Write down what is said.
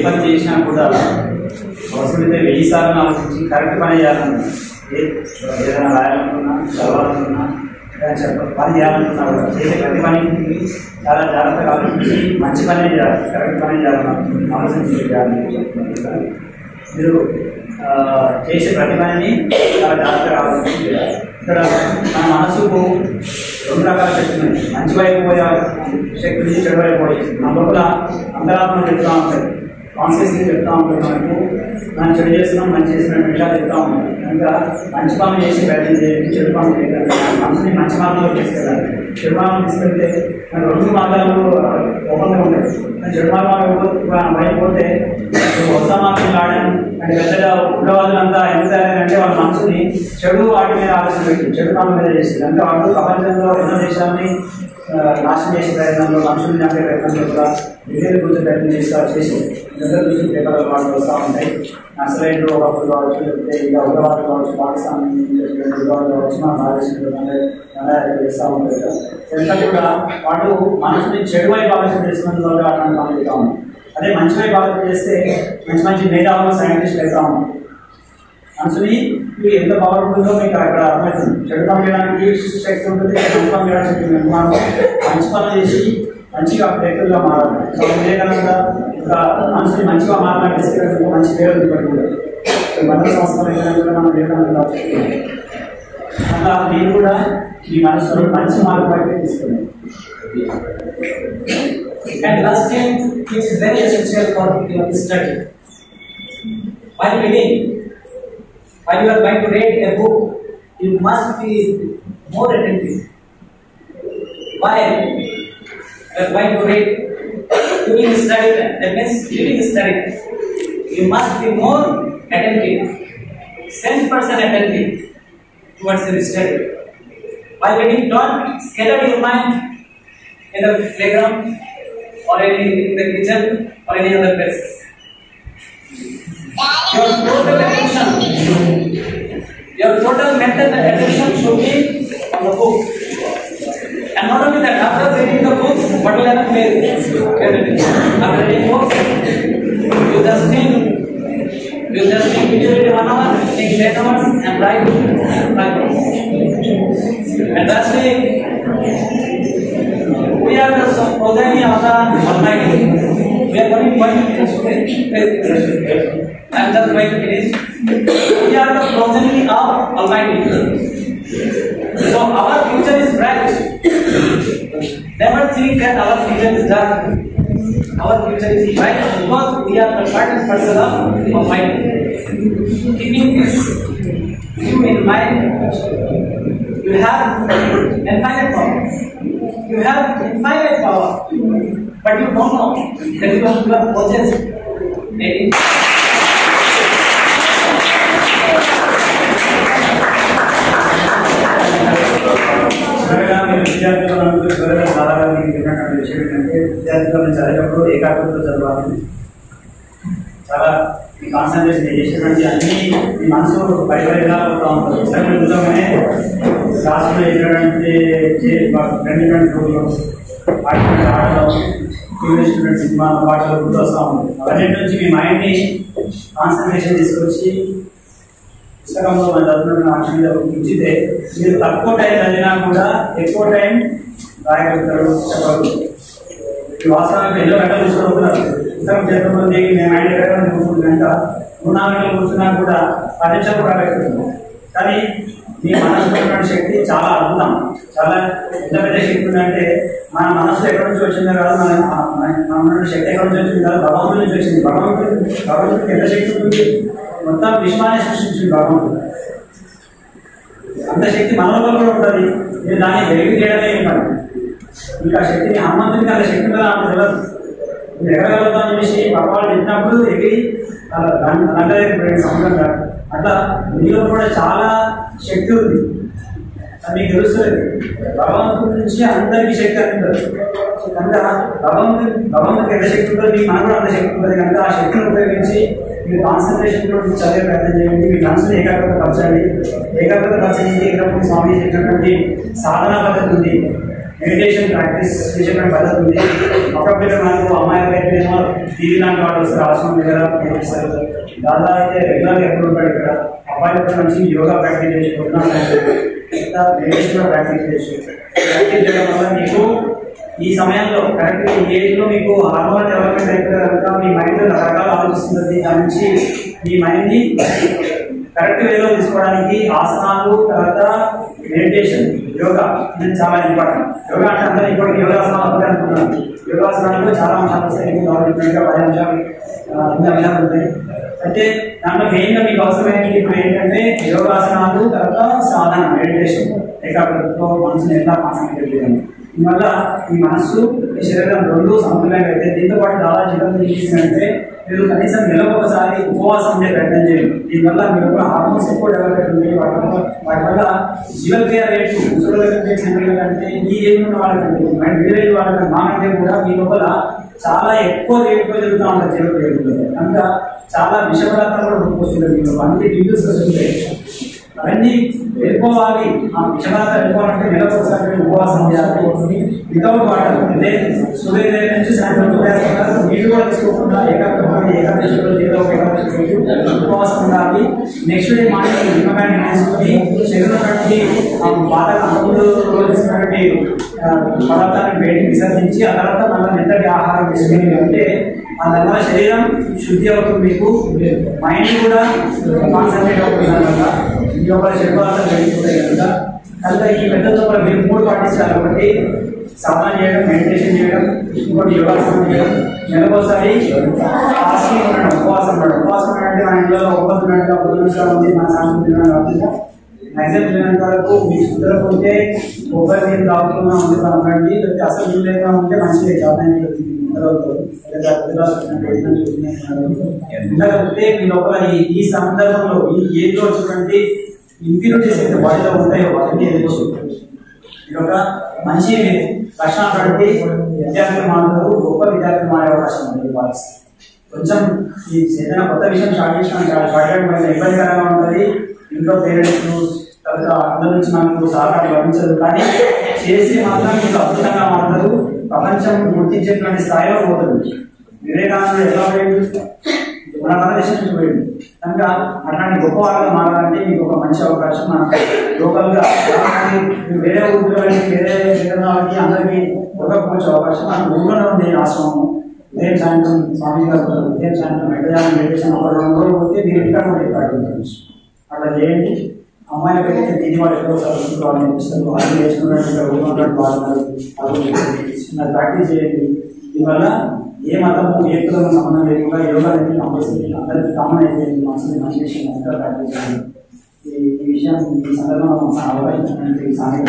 పని చేసినా కూడా అవసరమైతే 1000 సార్లు ఆలోచించి కరెక్ట్ పని చేయాలన్నా, ఏదైనా రాయాలనుకున్నా, చదవాలనుకున్నా, పని చేయాలనుకున్నా కూడా చేసే ప్రతి పనికి చాలా జాగ్రత్తగా ఆలోచించి మంచి పనే చేయాలి, కరెక్ట్ పని చేయాలన్నా ఆలోచించి చేయాలని చెప్తున్నారు. మీరు చేసే ప్రతి పనిని చాలా జాగ్రత్తగా ఆలోచించి చేయాలి. ఇక్కడ మన మనసుకు 2 రకాల శక్తులు ఉన్నాయి. మంచి వైపు పోయే శక్తి నుంచి చెడు వైపు పోయే శక్తి. మన లోపల అంతరాత్మ చెప్తా ఉంటాయి, కాన్షియస్లీ చెప్తా ఉంటాయి. మనకు మనం చెడు చేస్తున్నాం, మంచి చేసిన విషయాలు చెప్తా ఉంటాం. కనుక మంచి పనులు చేసి ప్రయత్నం చేయండి, చెడు పనులు చేయాలి. మనసుని మంచి మార్గంలో తీసుకెళ్ళాలి. చెడు మార్గం తీసుకెళ్తే మనకు 2 మార్గాలు ఓపెన్గా ఉంటాయి. చెడు మార్గం బయట పోతే కొత్త మార్గం ఆడడం అంటే పెద్దగా ఉగ్రవాదులంతా ఎంత అంటే వాళ్ళ మనసుని చెడు వాటి మీద ఆలోచన పెట్టి చెడు పనుల మీద చేసింది. అంటే వాళ్ళు ప్రపంచంలో ఎన్నో దేశాలని నాశనం చేసే ప్రయత్నంలో, మనుషుల్ని చంపే ప్రయత్నంలో కూడా విజయాలు కూర్చొని ప్రయత్నం చేసి నిద్ర చూసి పేపర్లు వాళ్ళు వస్తూ ఉంటాయి. నక్సలైట్లు ఒకప్పుడు కావచ్చు, లేకపోతే ఇంకా ఉగ్రవాదులు కావచ్చు, పాకిస్తాన్ ఉగ్రవాదులు కావచ్చు, మన భారతదేశంలో చేస్తూ ఉంటారు కదా. ఎంత కూడా వాళ్ళు మనసుని చెడు వైపు ఆలోచన చేసినందుకు వల్ల అట్లాంటి పనులు చెప్తా ఉంటాం. అదే మంచి వైపు ఆలోచన చేస్తే మంచి మంచి మేధావులు, సైంటిస్టులు అవుతా ఉంటాం. మనసుని ఎంత పవర్ఫుల్ ఉందో మీకు అక్కడ అర్థమవుతుంది. చెడు పని చేయడానికి శక్తి ఉంటుంది, మంచి పని చేయడానికి శక్తి ఉంటుంది. మనం మంచి పనులు చేసి మంచిగా వ్యక్తులుగా మారాలి. సో వివేకానంద ఒక మనసుని మంచిగా మాట్లాడిస్తే మంచి పేరు పెట్టుకుంటారు. భద్ర సంస్థలు కూడా మనం వివేకానంద అట్లా మీరు కూడా మీ మనసులో మంచి మార్పు వైపు తీసుకున్నాం. And last thing which is very essential for your study. While reading, while you are going to read a book, you must be more attentive. While you are going to read during study time, that means during study, you must be more attentive, 100% attentive towards your study. While reading, don't scatter your mind in the playground or in the kitchen or any other places. Your total mental attention should be on the book. And not only that, after reading the books, what will happen is, after reading books, you just think usually 1 hour, think 10 hours, and write 5 hours. And lastly, we are the progeny of the Almighty. We are going to finish today. I am just going to finish. We are the progeny of Almighty. So our future is bright. Never think that our future is dark. Our future is bright because we are the part and parcel of Almighty. Keeping this view in mind, you have infinite power. You have infinite power, but you don't know that you are possessed. విద్యార్థులను చదివేటప్పుడు ఏకాగ్రతతో చదవాలి. చాలా concentration చేసేటువంటి అన్ని మీ మనసు పరిపరిగా అవుతూ ఉంటుంది. సరైన నిజంగానే క్లాసులో చేసినటువంటి ఆటలు, టీవీ స్టూడెంట్ సినిమా పాటలు గుర్తు వస్తూ ఉంటుంది. అవన్నీ నుంచి మీ మైండ్ని కాన్సన్ట్రేషన్ తీసుకొచ్చి పుస్తకంలో మన చదువుతున్న ఆప్షన్ మీద ఉంచితే మీరు తక్కువ టైం చదివినా కూడా ఎక్కువ టైం రాయగలుగుతారు, చెప్పగలుగుతారు. వాస్తవానికి ఎన్నో గంటలు చూసుకుంటున్నారు. పుస్తకం చేతుల్లో దిగి మేము మైండ్ ఎక్కడ కూర్చుంటున్నాక 3-4 గంటలు కూర్చున్నా కూడా 10 నిమిషాలు కూడా రాగలుగుతుంది. కానీ మీ మనసులో ఉన్నటువంటి శక్తి చాలా అద్భుతం. చాలా ఎంత పెద్ద శక్తి ఉందంటే మన మనసు ఎక్కడి నుంచి వచ్చిందో కాదు, మన శక్తి ఎక్కడి నుంచి వచ్చింది కాదు, భగవంతుడి నుంచి వచ్చింది. భగవంతుడికి ఎంత శక్తి ఉంటుంది? మొత్తం విశ్వాన్ని సృష్టించింది భగవంతుడు. అంత శక్తి మనలో కూడా ఉంటుంది. మీరు దాన్ని వెలిగి చేయడమే పని. ఇంకా శక్తిని హనుమంతుడికి అంత శక్తి ఉందా నాకు తెలియదు. మీరు ఎగరగలుగుతామని చెప్పేసి పక్కవాళ్ళు తిట్టినప్పుడు ఎగిరి గంట దగ్గర సముద్రం కాదు. అట్లా మీలో కూడా చాలా శక్తి ఉంది, అది మీకు తెలుస్తుంది. భగవంతుడి నుంచి అందరికీ శక్తి అందుతుంది కనుక భగవంతుడికి ఎంత శక్తి ఉంటుంది, మనకు కూడా అంత శక్తి ఉంటుంది కనుక ఆ శక్తిని ఉపయోగించి మీరు కాన్సన్ట్రేషన్ కూడా చదివే ప్రయత్నం చేయండి. మీ మనసుని ఏకాగ్రత పరచండి. ఏకాగ్రత పరచండి. ఇక్కడ స్వామి చెప్పినటువంటి సాధనా పద్ధతి ఉంది. మెడిటేషన్ ప్రాక్టీస్ చేసేటువంటి పద్ధతి ఉంది. అప్పుడప్పుడు మనకు అమ్మాయిలు అయితే ఏమో టీవీ లాంటి వాళ్ళు వస్తారు, ఆశ్రమం దగ్గర నేర్పిస్తారు. దాదా అయితే రెగ్యులర్గా ఎప్పుడు ఉంటాడు ఇక్కడ. అబ్బాయిలు మంచి యోగా ప్రాక్టీస్ చేసుకుంటున్నాం, మెడిటేషన్ కూడా ప్రాక్టీస్ ప్రాక్టీస్ చేయడం వల్ల మీకు ఈ సమయంలో కరెక్ట్ ఈ ఏజ్లో మీకు హార్మోన్ డెవలప్మెంట్ అయితే కనుక మీ మైండ్ రకరకాల ఆలోచిస్తుంది. దాని నుంచి మీ మైండ్ని కరెక్ట్ వేలో తీసుకోవడానికి ఆసనాలు, తర్వాత మెడిటేషన్, యోగా ఇది చాలా ఇంపార్టెంట్. యోగా అంటే అందరూ ఇప్పుడు యోగాసనాలు ఒకటే అనుకుంటున్నారు. యోగాసనాలు చాలా అంశాలు వస్తాయి, 10 అంశాలు 8 అంశాలు ఉంటాయి. అయితే దాంట్లో మెయిన్గా మీకు అవసరమైనది ఇప్పుడు ఏంటంటే యోగాసనాలు, తర్వాత సాధన మెడిటేషన్, ఏకాగ్రతతో మనసుని ఎలా కాన్సన్ట్రేట్ చేయాలి. దీనివల్ల ఈ మనస్సు ఈ శరీరం రెండు సమతుల్యంగా అయితే దీంతో పాటు చాలా చిత్రం చేసిందంటే మీరు కనీసం నెలకు ఒకసారి ఉపవాసం ఉండే ప్రయత్నం చేయండి. దీనివల్ల మీరు హార్మోన్స్ ఎక్కువ డెవలప్ అవుతుంది. వాటి వల్ల జీవక్రియ రేటు ముసలి కంటే చిన్నల కంటే ఈ ఏజ్ ఉన్న వాళ్ళకంటే వేరే వాళ్ళకంటే మాకంటే కూడా మీ లోపల చాలా ఎక్కువ రేటుతో జరుగుతూ ఉంటుంది జీవక్రియ. కనుక చాలా విషపదార్థాలు కూడా వస్తుంది. మీకు అన్ని రివ్యూస్ వస్తుంటాయి. అవన్నీ వెళ్ళిపోవాలి. ఆ విషపదార్థాలు వెళ్ళిపోవాలంటే నెలకు ఒకసారి ఉపవాసం చేయాలి. వితౌట్ వాటర్ అంటే సూర్యోదయం నుంచి సాయంత్రం నీళ్ళు కూడా తీసుకోకుండా ఉపవాసం ఉండాలి. నెక్స్ట్ డే మార్నింగ్ నిమ్మకాయని తీసుకొని శరీరం బట్టి బాగా అంతకుముందు తీసుకున్నటువంటి పదార్థాన్ని బయటికి విసర్జించి ఆ తర్వాత మళ్ళీ మెత్తటి ఆహారం తీసుకుని అంటే అందువల్ల శరీరం శుద్ధి అవుతుంది. మీకు మైండ్ కూడా కాన్సన్ట్రేట్ అవుతుంది. అనమాట ఈ యొక్క శరీరాలు వెళ్ళిపోతాయి కనుక కనుక ఈ పద్ధతిలో కూడా మీరు 3 పాటిస్తారు. కాబట్టి సాధన చేయడం, మెడిటేషన్ చేయడం, ఇంకోటి యోగాసనం చేయడం, నెలకోసారి ఫాస్టింగ్ ఉండడం, ఉపవాసం ఉండడం. ఉపవాసం అంటే మన ఇంట్లో ఉపవాసం ఉంది మన సాంస్కృతిక కాకుండా మ్యాక్సిమం చేయడానికి వరకు మీకు కుదరకుంటే కొబ్బరి నీళ్ళు తాగుతున్నా ఉండండి. లేకపోతే అసలు నీళ్ళు లేకుండా ఉంటే మంచిది ఉండకపోతే మీ లోపల ఈ సందర్భంలో ఈ ఏజ్లో వచ్చినటువంటి ఇంప్యూరిటీస్ అయితే బాడీలో ఉంటాయో వాటిని ఇది ఒక మంచి లక్షణాలు బట్టి విద్యార్థులు మాట్లాడు గొప్ప విద్యార్థులు మారే అవకాశం ఉంది. వాళ్ళకి కొంచెం ఈ ఏదైనా కొత్త విషయం స్టార్ట్ చేసిన చాలా ఇబ్బందికరంగా ఉంటుంది. ఇంట్లో పేరెంట్స్ తర్వాత అందరి నుంచి మనకు సహకారం లభించదు. కానీ చేసి మాత్రం మీకు అద్భుతంగా మాట్లాడు ప్రపంచం గుర్తించేటువంటి స్థాయిలో పోతుంది. వివేకానంద ఎలా పోయింది, మన భారతదేశం నుంచి పోయింది. కనుక అట్లాంటి గొప్ప వాళ్ళగా మారాలంటే మీకు ఒక మంచి అవకాశం. మనకు లోకల్గా వేరే ఊరిలో వేరే విధానాలకి అందరికీ దొరకకపోవచ్చు అవకాశం. మన ఊళ్ళోనే ఉంది ఆశ్రమము. ఉదయం సాయంత్రం స్వామి గారు ఉదయం సాయంత్రం మెడిటేషన్ ఒక 2 రోజులు పోతే మీరు ఇక్కడ పాటించవచ్చు. అట్లా చేయండి. అమ్మాయిలకి అయితే దీని వాళ్ళు ఎక్కువ చదువుకుంటూ వాళ్ళు నేర్పిస్తారు. వాళ్ళు నేర్చుకున్నట్టు వాళ్ళు ప్రాక్టీస్ చేయండి. దీనివల్ల ఏ మతము ఏ కులం సంబంధం లేకుండా యోగా అనేది కంపల్సరీ అందరికీ కామన్ అయిపోయింది. మనసుని మోటివేషన్ అంతా ప్రాక్టీస్ చేయండి. ఈ విషయం ఈ సందర్భంలో అవకాశం సాంఘిక